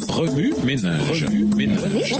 Remue ménage. Remue ménage.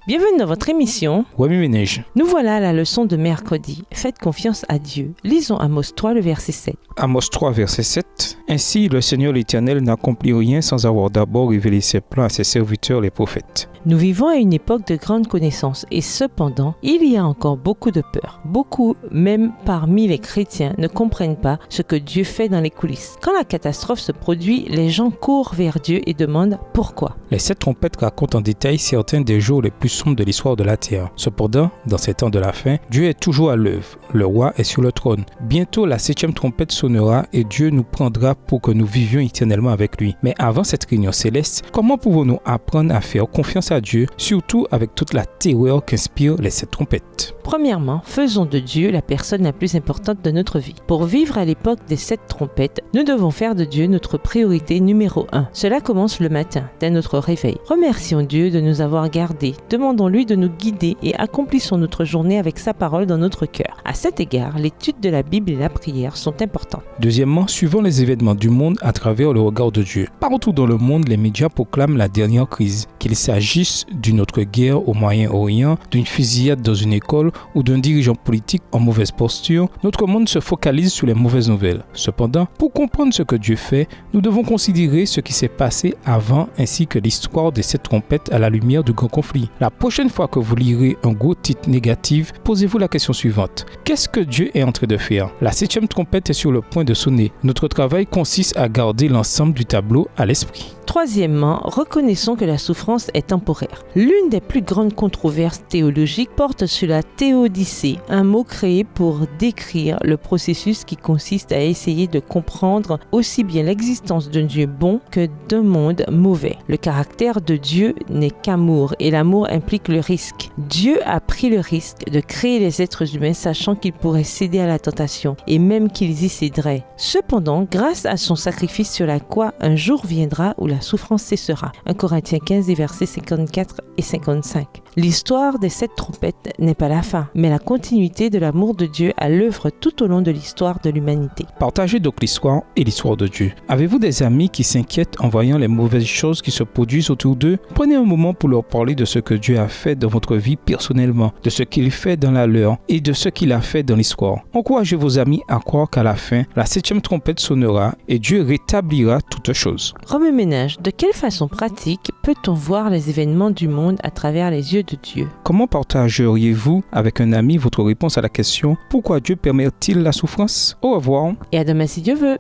Bienvenue dans votre émission Remue ménage. Nous voilà à la leçon de mercredi. Faites confiance à Dieu. Lisons Amos 3, le verset 7. Amos 3, verset 7. Ainsi, le Seigneur l'Éternel n'accomplit rien sans avoir d'abord révélé ses plans à ses serviteurs les prophètes. Nous vivons à une époque de grande connaissance et cependant, il y a encore beaucoup de peur. Beaucoup, même parmi les chrétiens, ne comprennent pas ce que Dieu fait dans les coulisses. Quand la catastrophe se produit, les gens courent vers Dieu et demandent pourquoi. Les 7 trompettes racontent en détail certains des jours les plus sombres de l'histoire de la terre. Cependant, dans ces temps de la fin, Dieu est toujours à l'œuvre. Le roi est sur le trône. Bientôt, la 7e trompette sonnera et Dieu nous prendra pour que nous vivions éternellement avec lui. Mais avant cette réunion céleste, comment pouvons-nous apprendre à faire confiance à Dieu, surtout avec toute la terreur qu'inspirent les 7 trompettes? Premièrement, faisons de Dieu la personne la plus importante de notre vie. Pour vivre à l'époque des 7 trompettes, nous devons faire de Dieu notre priorité numéro 1. Cela commence le matin, dès notre réveil. Remercions Dieu de nous avoir gardés, demandons-lui de nous guider et accomplissons notre journée avec sa parole dans notre cœur. À cet égard, l'étude de la Bible et la prière sont importantes. Deuxièmement, suivons les événements du monde à travers le regard de Dieu. Partout dans le monde, les médias proclament la dernière crise, qu'il s'agisse d'une autre guerre au Moyen-Orient, d'une fusillade dans une école ou d'un dirigeant politique en mauvaise posture. Notre monde se focalise sur les mauvaises nouvelles. Cependant, pour comprendre ce que Dieu fait, nous devons considérer ce qui s'est passé avant ainsi que l'histoire des 7 trompettes à la lumière du grand conflit. La prochaine fois que vous lirez un gros titre négatif, posez-vous la question suivante. Qu'est-ce que Dieu est en train de faire? La 7e trompette est sur le point de sonner. Notre travail consiste à garder l'ensemble du tableau à l'esprit. Troisièmement, reconnaissons que la souffrance est temporaire. L'une des plus grandes controverses théologiques porte sur la théodicée, un mot créé pour décrire le processus qui consiste à essayer de comprendre aussi bien l'existence d'un Dieu bon que d'un monde mauvais. Le caractère de Dieu n'est qu'amour et l'amour implique le risque. Dieu a pris le risque de créer les êtres humains sachant qu'ils pourraient céder à la tentation et même qu'ils y céderaient. Cependant, grâce à son sacrifice sur la croix, un jour viendra où la souffrance cessera. 1 Corinthiens 15, versets 54 et 55. L'histoire des 7 trompettes n'est pas la fin, mais la continuité de l'amour de Dieu à l'œuvre tout au long de l'histoire de l'humanité. Partagez donc l'histoire et l'histoire de Dieu. Avez-vous des amis qui s'inquiètent en voyant les mauvaises choses qui se produisent autour d'eux? Prenez un moment pour leur parler de ce que Dieu a fait dans votre vie personnellement, de ce qu'il fait dans la leur et de ce qu'il a fait dans l'histoire. Encouragez vos amis à croire qu'à la fin, la 7e trompette sonnera et Dieu rétablira toutes choses. Remue ménage, de quelle façon pratique peut-on voir les événements du monde à travers les yeux de Dieu? Comment partageriez-vous avec un ami votre réponse à la question « Pourquoi Dieu permet-il la souffrance ?» Au revoir. Et à demain si Dieu veut.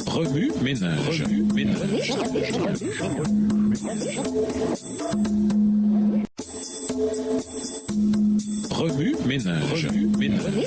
Remue ménage. Remue ménage.